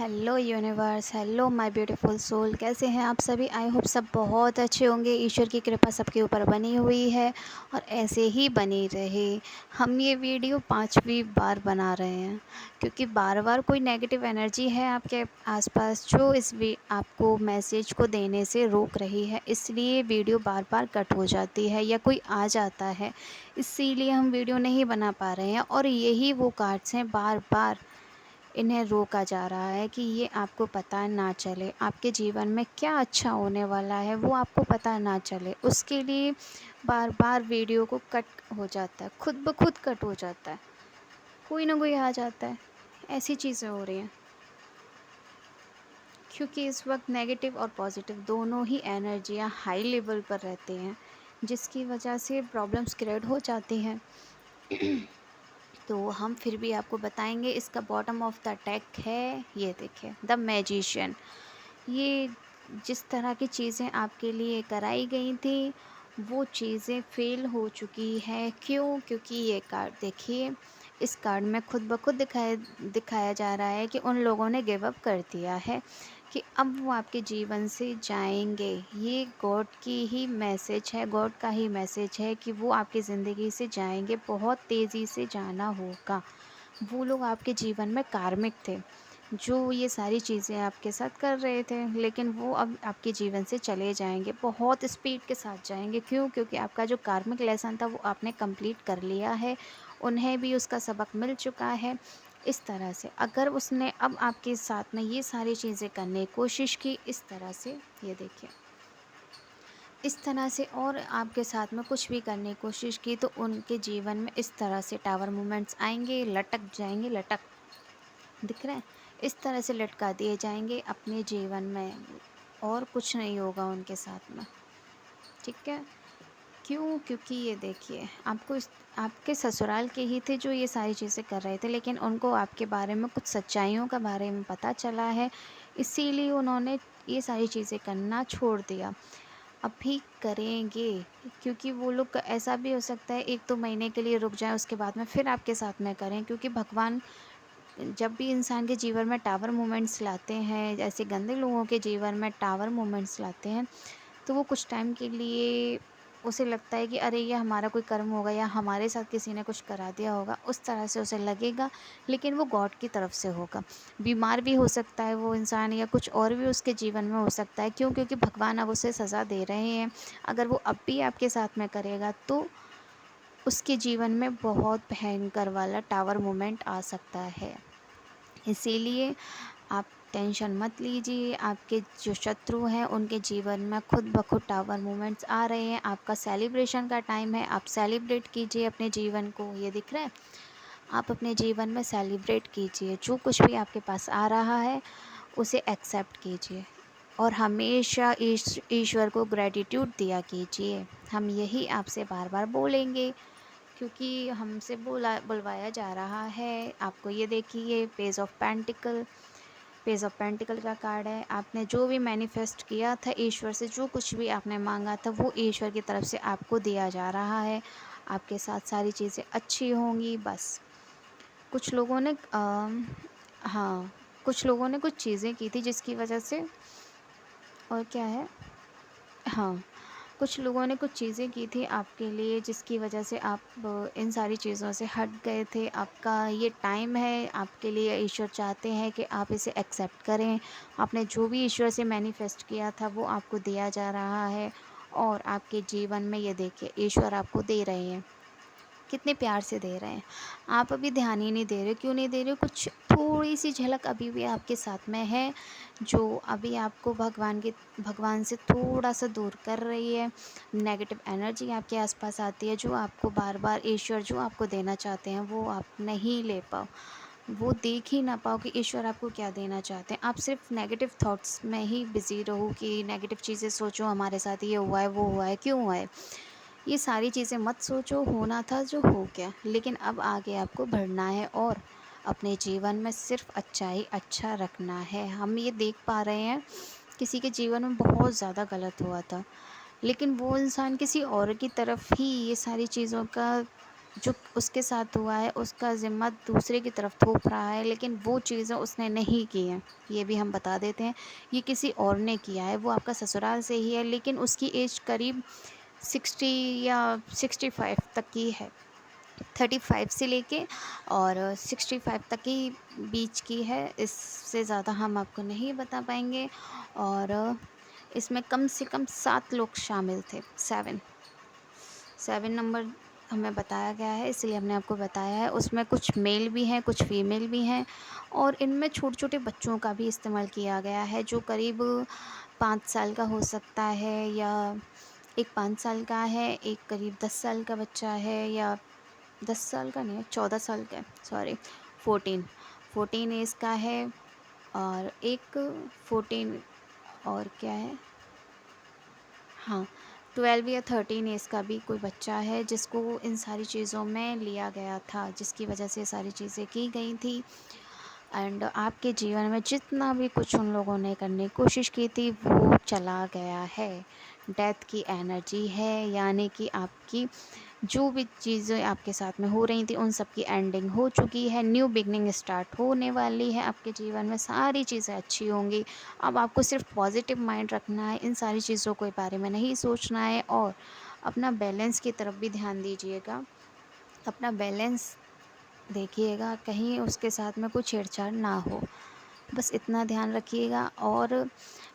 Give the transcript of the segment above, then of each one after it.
Hello universe, hello my beautiful soul. कैसे हैं आप सभी? आई होप सब बहुत अच्छे होंगे। ईश्वर की कृपा सबके ऊपर बनी हुई है और ऐसे ही बनी रहे। हम ये वीडियो 5वीं बार बना रहे हैं क्योंकि बार बार कोई नेगेटिव एनर्जी है आपके आसपास जो आपको मैसेज को देने से रोक रही है, इसलिए वीडियो बार बार कट हो जाती है या कोई आ जाता है, इसीलिए हम वीडियो नहीं बना पा रहे हैं। और यही वो कार्ड्स हैं, बार बार इन्हें रोका जा रहा है कि ये आपको पता ना चले, आपके जीवन में क्या अच्छा होने वाला है वो आपको पता ना चले, उसके लिए बार बार वीडियो को कट हो जाता है, खुद ब खुद कट हो जाता है, कोई ना कोई आ जाता है। ऐसी चीज़ें हो रही हैं क्योंकि इस वक्त नेगेटिव और पॉजिटिव दोनों ही एनर्जियाँ हाई लेवल पर रहती हैं, जिसकी वजह से प्रॉब्लम्स क्रिएट हो जाती हैं। तो हम फिर भी आपको बताएंगे। इसका बॉटम ऑफ द डेक है, ये देखिए, द मैजिशियन। ये जिस तरह की चीज़ें आपके लिए कराई गई थी वो चीज़ें फेल हो चुकी है। क्यों? क्योंकि ये कार्ड देखिए, इस कार्ड में खुद ब खुद दिखाया जा रहा है कि उन लोगों ने गिव अप कर दिया है, कि अब वो आपके जीवन से जाएंगे। ये गॉड की ही मैसेज है, गॉड का ही मैसेज है कि वो आपकी ज़िंदगी से जाएंगे, बहुत तेज़ी से जाना होगा। वो लोग आपके जीवन में कार्मिक थे जो ये सारी चीज़ें आपके साथ कर रहे थे, लेकिन वो अब आपके जीवन से चले जाएंगे, बहुत स्पीड के साथ जाएंगे। क्यों? क्योंकि आपका जो कार्मिक लेसन था वो आपने कंप्लीट कर लिया है, उन्हें भी उसका सबक मिल चुका है। इस तरह से अगर उसने अब आपके साथ में ये सारी चीज़ें करने की कोशिश की, इस तरह से, ये देखिए, इस तरह से और आपके साथ में कुछ भी करने की कोशिश की, तो उनके जीवन में इस तरह से टावर मूवमेंट्स आएंगे, लटक जाएंगे, लटक, दिख रहा है, इस तरह से लटका दिए जाएंगे अपने जीवन में, और कुछ नहीं होगा उनके साथ में। ठीक है? क्यों? क्योंकि ये देखिए, आपके ससुराल के ही थे जो ये सारी चीज़ें कर रहे थे, लेकिन उनको आपके बारे में कुछ सच्चाइयों के बारे में पता चला है, इसीलिए उन्होंने ये सारी चीज़ें करना छोड़ दिया। अभी करेंगे, क्योंकि वो लोग, ऐसा भी हो सकता है 1-2 महीने के लिए रुक जाएं, उसके बाद में फिर आपके साथ में करें, क्योंकि भगवान जब भी इंसान के जीवन में टावर मोमेंट्स लाते हैं, जैसे गंदे लोगों के जीवन में टावर मोमेंट्स लाते हैं, तो वो कुछ टाइम के लिए उसे लगता है कि अरे ये हमारा कोई कर्म होगा या हमारे साथ किसी ने कुछ करा दिया होगा, उस तरह से उसे लगेगा, लेकिन वो गॉड की तरफ से होगा। बीमार भी हो सकता है वो इंसान, या कुछ और भी उसके जीवन में हो सकता है। क्यों? क्योंकि भगवान अब उसे सज़ा दे रहे हैं। अगर वो अब भी आपके साथ में करेगा तो उसके जीवन में बहुत भयंकर वाला टावर मोमेंट आ सकता है। इसीलिए आप टेंशन मत लीजिए, आपके जो शत्रु हैं उनके जीवन में खुद ब खुद टावर मूवमेंट्स आ रहे हैं। आपका सेलिब्रेशन का टाइम है, आप सेलिब्रेट कीजिए अपने जीवन को। ये दिख रहा है, आप अपने जीवन में सेलिब्रेट कीजिए, जो कुछ भी आपके पास आ रहा है उसे एक्सेप्ट कीजिए, और हमेशा ईश्वर को ग्रेटिट्यूड दिया कीजिए। हम यही आपसे बार बार बोलेंगे, क्योंकि हमसे बुलवाया जा रहा है। आपको ये देखिए, पेज ऑफ पेंटिकल का कार्ड है। आपने जो भी मैनिफेस्ट किया था ईश्वर से, जो कुछ भी आपने मांगा था, वो ईश्वर की तरफ से आपको दिया जा रहा है। आपके साथ सारी चीज़ें अच्छी होंगी। बस कुछ लोगों ने हाँ, कुछ लोगों ने कुछ चीज़ें की थी जिसकी वजह से, और क्या है, हाँ, कुछ लोगों ने कुछ चीज़ें की थी आपके लिए जिसकी वजह से आप इन सारी चीज़ों से हट गए थे। आपका ये टाइम है, आपके लिए ईश्वर चाहते हैं कि आप इसे एक्सेप्ट करें। आपने जो भी ईश्वर से मैनिफेस्ट किया था वो आपको दिया जा रहा है, और आपके जीवन में ये देखिए ईश्वर आपको दे रहे हैं, कितने प्यार से दे रहे हैं। आप अभी ध्यान ही नहीं दे रहे। क्यों नहीं दे रहे? कुछ थोड़ी सी झलक अभी भी आपके साथ में है, जो अभी आपको भगवान से थोड़ा सा दूर कर रही है। नेगेटिव एनर्जी आपके आसपास आती है, जो आपको बार बार ईश्वर जो आपको देना चाहते हैं वो आप नहीं ले पाओ, वो देख ही ना पाओ कि ईश्वर आपको क्या देना चाहते हैं। आप सिर्फ नेगेटिव थॉट्स में ही बिजी रहो, कि नेगेटिव चीज़ें सोचो, हमारे साथ ये हुआ है, वो हुआ है, क्यों हुआ है। ये सारी चीज़ें मत सोचो, होना था जो हो गया, लेकिन अब आगे आपको बढ़ना है और अपने जीवन में सिर्फ अच्छा रखना है। हम ये देख पा रहे हैं, किसी के जीवन में बहुत ज़्यादा गलत हुआ था, लेकिन वो इंसान किसी और की तरफ ही ये सारी चीज़ों का जो उसके साथ हुआ है उसका ज़िम्मा दूसरे की तरफ थोप रहा है, लेकिन वो चीज़ें उसने नहीं की हैं, ये भी हम बता देते हैं। ये किसी और ने किया है, वो आपका ससुराल से ही है, लेकिन उसकी एज करीब 60 या 65 तक की है। 35 से लेके और 65 तक की बीच की है, इससे ज़्यादा हम आपको नहीं बता पाएंगे। और इसमें कम से कम 7 लोग शामिल थे, 7 नंबर हमें बताया गया है, इसलिए हमने आपको बताया है। उसमें कुछ मेल भी हैं, कुछ फीमेल भी हैं, और इनमें छोटे छोटे बच्चों का भी इस्तेमाल किया गया है, जो करीब 5 साल का हो सकता है, या एक 5 साल का है, एक करीब 10 साल का बच्चा है, या 10 साल का नहीं है, 14 साल का है, सॉरी, 14 एज का है, और एक 14 और क्या है, हाँ, 12 या 13 एज का भी कोई बच्चा है, जिसको इन सारी चीज़ों में लिया गया था, जिसकी वजह से सारी चीज़ें की गई थी। एंड आपके जीवन में जितना भी कुछ उन लोगों ने करने की कोशिश की थी, वो चला गया है। डेथ की एनर्जी है, यानी कि आपकी जो भी चीज़ें आपके साथ में हो रही थी, उन सब की एंडिंग हो चुकी है, न्यू बिगनिंग स्टार्ट होने वाली है। आपके जीवन में सारी चीज़ें अच्छी होंगी। अब आपको सिर्फ पॉजिटिव माइंड रखना है, इन सारी चीज़ों के बारे में नहीं सोचना है, और अपना बैलेंस की तरफ भी ध्यान दीजिएगा। अपना बैलेंस देखिएगा, कहीं उसके साथ में कोई छेड़छाड़ ना हो, बस इतना ध्यान रखिएगा। और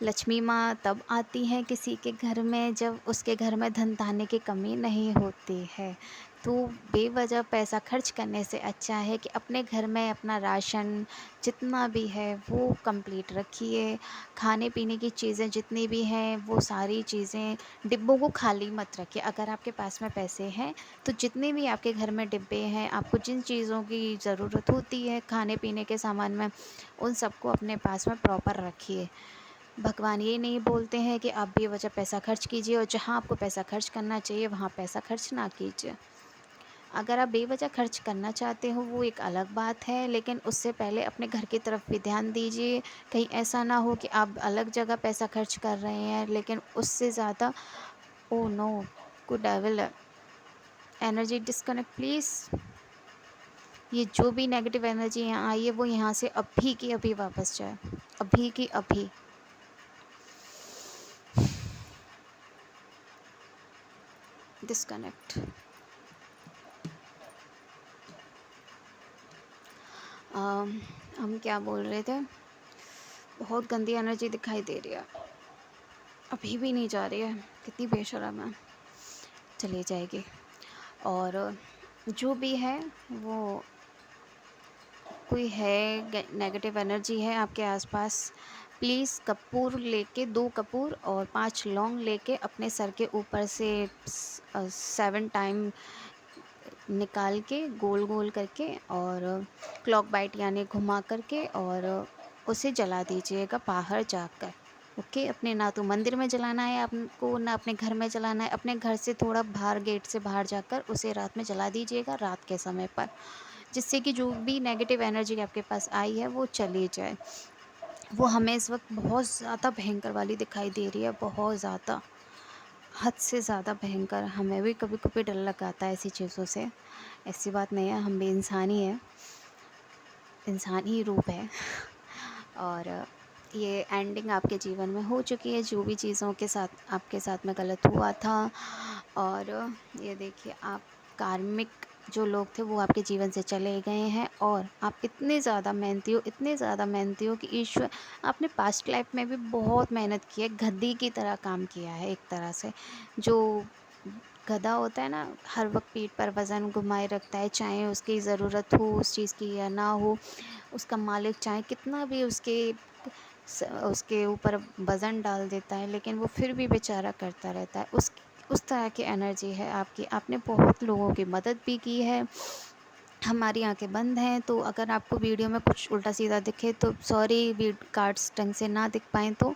लक्ष्मी माँ तब आती हैं किसी के घर में, जब उसके घर में धन धान्य की कमी नहीं होती है। तो बेवजह पैसा खर्च करने से अच्छा है कि अपने घर में अपना राशन जितना भी है वो कंप्लीट रखिए। खाने पीने की चीज़ें जितनी भी हैं, वो सारी चीज़ें, डिब्बों को खाली मत रखिए। अगर आपके पास में पैसे हैं, तो जितने भी आपके घर में डिब्बे हैं, आपको जिन चीज़ों की ज़रूरत होती है खाने पीने के सामान में, उन सबको अपने पास में प्रॉपर रखिए। भगवान ये नहीं बोलते हैं कि आप बेवजह पैसा खर्च कीजिए, और जहाँ आपको पैसा खर्च करना चाहिए वहाँ पैसा खर्च ना कीजिए। अगर आप बेवजह खर्च करना चाहते हो वो एक अलग बात है, लेकिन उससे पहले अपने घर की तरफ भी ध्यान दीजिए। कहीं ऐसा ना हो कि आप अलग जगह पैसा खर्च कर रहे हैं, लेकिन उससे ज़्यादा, oh no, good devil, energy disconnect please. ये जो भी नेगेटिव एनर्जी यहाँ आई है, वो यहाँ से अभी की अभी वापस जाए, अभी की अभी। डिस्कनेक्ट। हम क्या बोल रहे थे, बहुत गंदी एनर्जी दिखाई दे रही है, अभी भी नहीं जा रही है, कितनी बेशर्म है, चली जाएगी। और जो भी है वो, कोई है नेगेटिव एनर्जी है आपके आसपास, प्लीज़ कपूर लेके, 2 कपूर और 5 लौंग लेके अपने सर के ऊपर से 7 टाइम निकाल के, गोल गोल करके, और क्लॉक बाइट यानी घुमा करके, और उसे जला दीजिएगा बाहर जाकर। ओके, अपने ना तो मंदिर में जलाना है आपको, ना अपने घर में जलाना है, अपने घर से थोड़ा बाहर, गेट से बाहर जाकर उसे रात में जला दीजिएगा, रात के समय पर, जिससे कि जो भी नेगेटिव एनर्जी आपके पास आई है वो चली जाए। वो हमें इस वक्त बहुत ज़्यादा भयंकर वाली दिखाई दे रही है, बहुत ज़्यादा, हद से ज़्यादा भयंकर। हमें भी कभी कभी डर लग आता है ऐसी चीज़ों से, ऐसी बात नहीं है, हम भी इंसान ही हैं, इंसान ही रूप है। और ये एंडिंग आपके जीवन में हो चुकी है, जो भी चीज़ों के साथ आपके साथ में गलत हुआ था। और ये देखिए, आप कार्मिक जो लोग थे वो आपके जीवन से चले गए हैं, और आप इतने ज़्यादा मेहनती हो, इतने ज़्यादा मेहनती हो कि ईश्वर, आपने पास्ट लाइफ में भी बहुत मेहनत की है, गधी की तरह काम किया है एक तरह से। जो गधा होता है ना, हर वक्त पीठ पर वज़न घुमाए रखता है, चाहे उसकी ज़रूरत हो उस चीज़ की या ना हो, उसका मालिक चाहे कितना भी उसके ऊपर वज़न डाल देता है, लेकिन वो फिर भी बेचारा करता रहता है। उस तरह की एनर्जी है आपकी। आपने बहुत लोगों की मदद भी की है। हमारी आंखें बंद हैं, तो अगर आपको वीडियो में कुछ उल्टा सीधा दिखे तो सॉरी, कार्ड्स ढंग से ना दिख पाएँ तो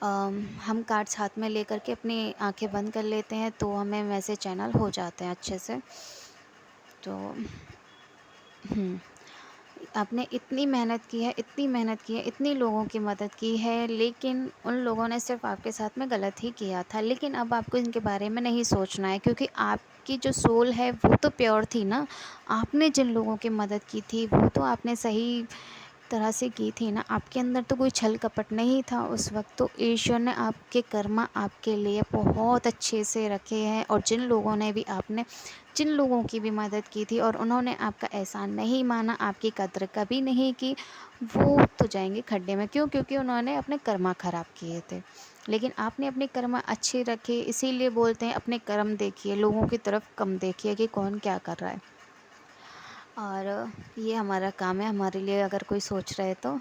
हम कार्ड्स हाथ में लेकर के अपनी आंखें बंद कर लेते हैं, तो हमें वैसे चैनल हो जाते हैं अच्छे से। तो आपने इतनी मेहनत की है, इतनी मेहनत की है, इतनी लोगों की मदद की है, लेकिन उन लोगों ने सिर्फ आपके साथ में गलत ही किया था। लेकिन अब आपको इनके बारे में नहीं सोचना है, क्योंकि आप आपकी जो सोल है वो तो प्योर थी ना। आपने जिन लोगों की मदद की थी वो तो आपने सही तरह से की थी ना। आपके अंदर तो कोई छल कपट नहीं था उस वक्त। तो ईश्वर ने आपके कर्मा आपके लिए बहुत अच्छे से रखे हैं। और जिन लोगों की भी मदद की थी और उन्होंने आपका एहसान नहीं माना, आपकी कद्र कभी नहीं की, वो तो जाएंगे खड्डे में। क्यों? क्योंकि उन्होंने अपने कर्मा ख़राब किए थे। लेकिन आपने अपने कर्म अच्छे रखे। इसीलिए बोलते हैं अपने कर्म देखिए, लोगों की तरफ कम देखिए कि कौन क्या कर रहा है। और ये हमारा काम है, हमारे लिए अगर कोई सोच रहे तो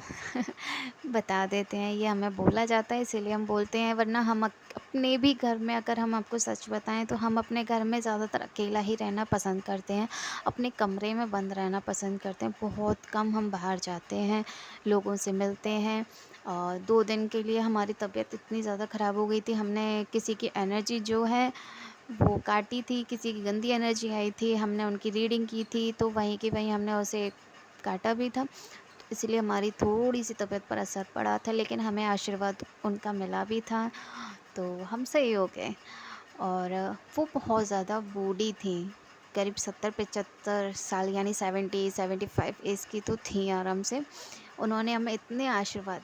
बता देते हैं। ये हमें बोला जाता है इसीलिए हम बोलते हैं, वरना हम अपने भी घर में अगर हम आपको सच बताएं तो हम अपने घर में ज़्यादातर अकेला ही रहना पसंद करते हैं। अपने कमरे में बंद रहना पसंद करते हैं। बहुत कम हम बाहर जाते हैं, लोगों से मिलते हैं। और 2 दिन के लिए हमारी तबीयत इतनी ज़्यादा ख़राब हो गई थी, हमने किसी की एनर्जी जो है वो काटी थी, किसी की गंदी एनर्जी आई थी, हमने उनकी रीडिंग की थी, तो वहीं की वहीं हमने उसे काटा भी था। तो इसलिए हमारी थोड़ी-सी तबीयत पर असर पड़ा था, लेकिन हमें आशीर्वाद उनका मिला भी था, तो हम सही हो गए। और वो बहुत ज़्यादा बूढ़ी थी, करीब 70-75 साल यानी 70-75 एज की तो थी आराम से। उन्होंने हमें इतने आशीर्वाद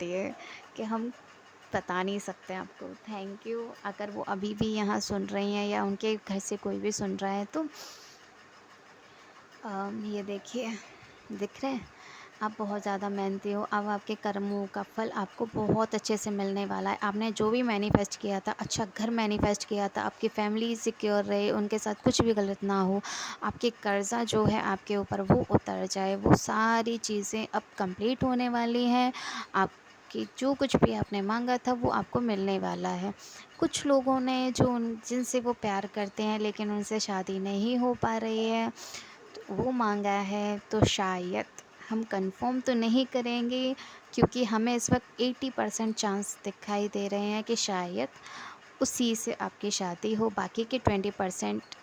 दिए कि हम बता नहीं सकते आपको। Thank you. अगर वो अभी भी यहाँ सुन रही हैं या उनके घर से कोई भी सुन रहा है तो ये देखिए, दिख रहे हैं? आप बहुत ज़्यादा मेहनती हो। अब आपके कर्मों का फल आपको बहुत अच्छे से मिलने वाला है। आपने जो भी मैनिफेस्ट किया था, अच्छा घर मैनिफेस्ट किया था, आपकी फैमिली सिक्योर रहे, उनके साथ कुछ भी गलत ना हो, आपके कर्जा जो है आपके ऊपर वो उतर जाए, वो सारी चीज़ें अब कंप्लीट होने वाली हैं। आपकी जो कुछ भी आपने मांगा था वो आपको मिलने वाला है। कुछ लोगों ने जो उन जिनसे वो प्यार करते हैं लेकिन उनसे शादी नहीं हो पा रही है, तो वो मांगा है, तो शायद हम कंफर्म तो नहीं करेंगे, क्योंकि हमें इस वक्त 80% चांस दिखाई दे रहे हैं कि शायद उसी से आपकी शादी हो। बाकी के 20%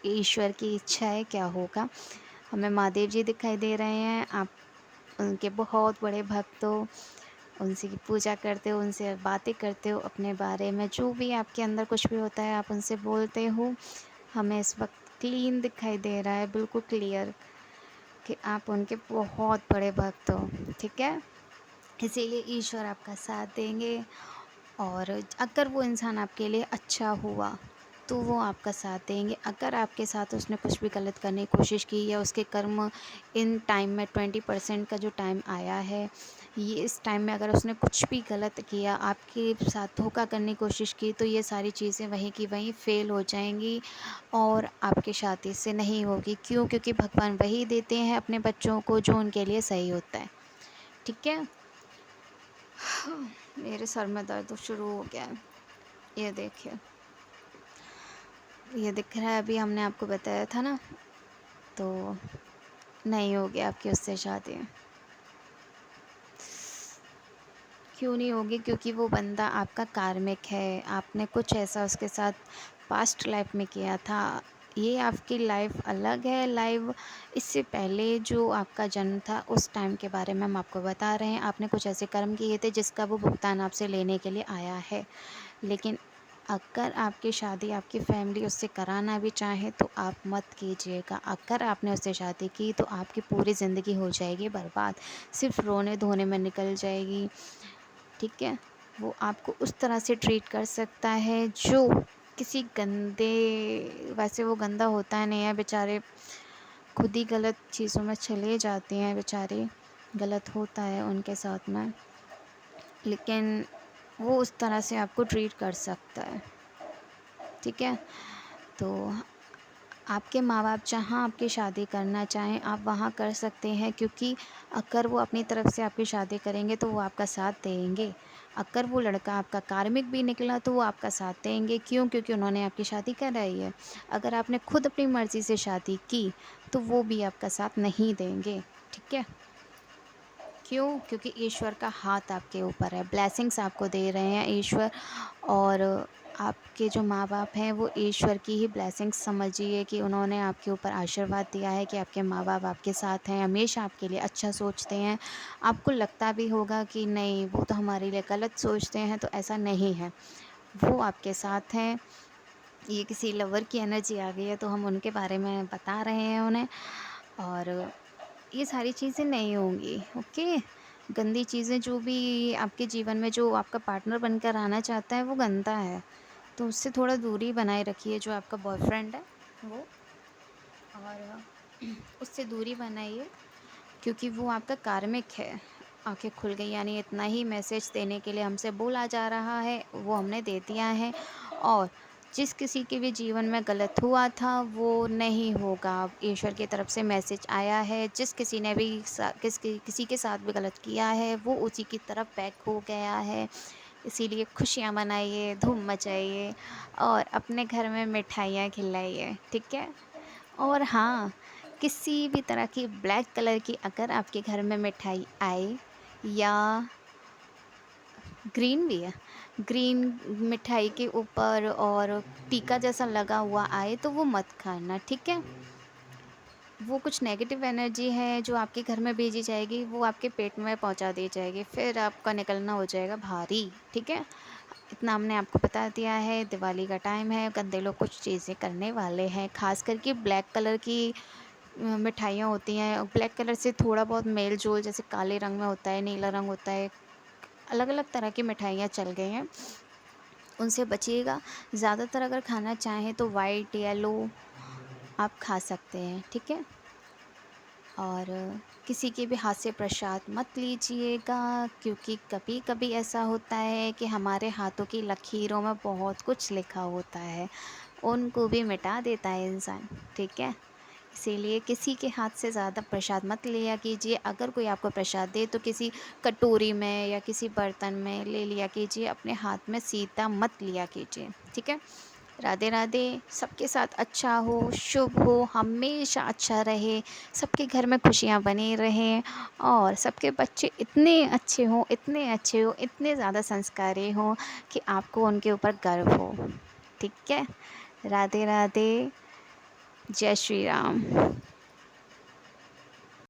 ईश्वर की इच्छा है, क्या होगा। हमें महादेव जी दिखाई दे रहे हैं, आप उनके बहुत बड़े भक्त हो, उनसे की पूजा करते हो, उनसे बातें करते हो अपने बारे में, जो भी आपके अंदर कुछ भी होता है आप उनसे बोलते हो। हमें इस वक्त क्लीन दिखाई दे रहा है, बिल्कुल क्लियर, कि आप उनके बहुत बड़े भक्त हो। ठीक है? इसीलिए ईश्वर आपका साथ देंगे। और अगर वो इंसान आपके लिए अच्छा हुआ तो वो आपका साथ देंगे। अगर आपके साथ उसने कुछ भी गलत करने की कोशिश की या उसके कर्म इन टाइम में 20% का जो टाइम आया है, ये इस टाइम में अगर उसने कुछ भी गलत किया, आपके साथ धोखा करने की कोशिश की, तो ये सारी चीज़ें वहीं की वहीं फ़ेल हो जाएंगी और आपकी शादी से नहीं होगी। क्यों? क्योंकि भगवान वही देते हैं अपने बच्चों को जो उनके लिए सही होता है। ठीक है? मेरे सर में दर्द शुरू हो गया है। ये देखिए, ये दिख रहा है, अभी हमने आपको बताया था ना, तो नहीं होगी आपकी उससे शादी। क्यों नहीं होगी? क्योंकि वो बंदा आपका कार्मिक है, आपने कुछ ऐसा उसके साथ पास्ट लाइफ में किया था। ये आपकी लाइफ अलग है, लाइव इससे पहले जो आपका जन्म था उस टाइम के बारे में हम आपको बता रहे हैं। आपने कुछ ऐसे कर्म किए थे जिसका वो भुगतान आपसे लेने के लिए आया है। लेकिन अगर आपकी शादी आपकी फैमिली उससे कराना भी चाहे तो आप मत कीजिएगा। अगर आपने उससे शादी की तो आपकी पूरी ज़िंदगी हो जाएगी बर्बाद, सिर्फ रोने धोने में निकल जाएगी। ठीक है? वो आपको उस तरह से ट्रीट कर सकता है जो किसी गंदे, वैसे वो गंदा होता नहीं है, बेचारे खुद ही गलत चीज़ों में चले जाते हैं बेचारे, गलत होता है उनके साथ में, लेकिन वो उस तरह से आपको ट्रीट कर सकता है। ठीक है? तो आपके माँ-बाप जहाँ आपकी शादी करना चाहें आप वहाँ कर सकते हैं, क्योंकि अगर वो अपनी तरफ से आपकी शादी करेंगे तो वो आपका साथ देंगे। अगर वो लड़का आपका कार्मिक भी निकला तो वो आपका साथ देंगे। क्यों? क्योंकि उन्होंने आपकी शादी कराई है। अगर आपने खुद अपनी मर्ज़ी से शादी की तो वो भी आपका साथ नहीं देंगे। ठीक है? क्यों? क्योंकि ईश्वर का हाथ आपके ऊपर है, ब्लेसिंग्स आपको दे रहे हैं ईश्वर। और आपके जो माँ-बाप हैं वो ईश्वर की ही ब्लेसिंग्स समझिए कि उन्होंने आपके ऊपर आशीर्वाद दिया है कि आपके माँ-बाप आपके साथ हैं, हमेशा आपके लिए अच्छा सोचते हैं। आपको लगता भी होगा कि नहीं, वो तो हमारे लिए गलत सोचते हैं, तो ऐसा नहीं है। वो आपके साथ हैं, ये किसी लवर की एनर्जी आ गई है तो हम उनके बारे में बता रहे हैं उन्हें। और ये सारी चीज़ें नहीं होंगी, ओके। गंदी चीज़ें जो भी आपके जीवन में जो आपका पार्टनर बनकर आना चाहता है वो गंदा है, तो उससे थोड़ा दूरी बनाए रखिए। जो आपका बॉयफ्रेंड है वो, और उससे दूरी बनाइए, क्योंकि वो आपका कार्मिक है। आँखें खुल गई, यानी इतना ही मैसेज देने के लिए हमसे बोला जा रहा है, वो हमने दे दिया है। और जिस किसी के भी जीवन में गलत हुआ था वो नहीं होगा। अब ईश्वर की तरफ से मैसेज आया है, जिस किसी ने भी किसी के साथ भी गलत किया है वो उसी की तरफ बैक हो गया है। इसीलिए खुशियाँ मनाइए, धूम मचाइए और अपने घर में मिठाइयाँ खिलाइए, ठीक है? और हाँ, किसी भी तरह की ब्लैक कलर की अगर आपके घर में मिठाई आए, या ग्रीन भी है, ग्रीन मिठाई के ऊपर और टीका जैसा लगा हुआ आए तो वो मत खाना, ठीक है? वो कुछ नेगेटिव एनर्जी है जो आपके घर में भेजी जाएगी, वो आपके पेट में पहुंचा दी जाएगी, फिर आपका निकलना हो जाएगा भारी, ठीक है? इतना हमने आपको बता दिया है। दिवाली का टाइम है, गंदे लोग कुछ चीज़ें करने वाले हैं, खास करके ब्लैक कलर की मिठाइयाँ होती हैं। ब्लैक कलर से थोड़ा बहुत मेल जोल, जैसे काले रंग में होता है, नीला रंग होता है, अलग अलग तरह की मिठाइयाँ चल गई हैं, उनसे बचिएगा। ज़्यादातर अगर खाना चाहें तो वाइट येलो आप खा सकते हैं, ठीक है? और किसी के भी हाथ से प्रसाद मत लीजिएगा, क्योंकि कभी कभी ऐसा होता है कि हमारे हाथों की लकीरों में बहुत कुछ लिखा होता है, उनको भी मिटा देता है इंसान, ठीक है? इसीलिए किसी के हाथ से ज़्यादा प्रसाद मत लिया कीजिए। अगर कोई आपको प्रसाद दे तो किसी कटोरी में या किसी बर्तन में ले लिया कीजिए, अपने हाथ में सीधा मत लिया कीजिए, ठीक है? राधे राधे। सबके साथ अच्छा हो, शुभ हो, हमेशा अच्छा रहे, सबके घर में खुशियाँ बनी रहें, और सबके बच्चे इतने अच्छे हों, इतने अच्छे हों, इतने ज़्यादा संस्कारी हों कि आपको उनके ऊपर गर्व हो, ठीक है? राधे राधे। जय श्री राम।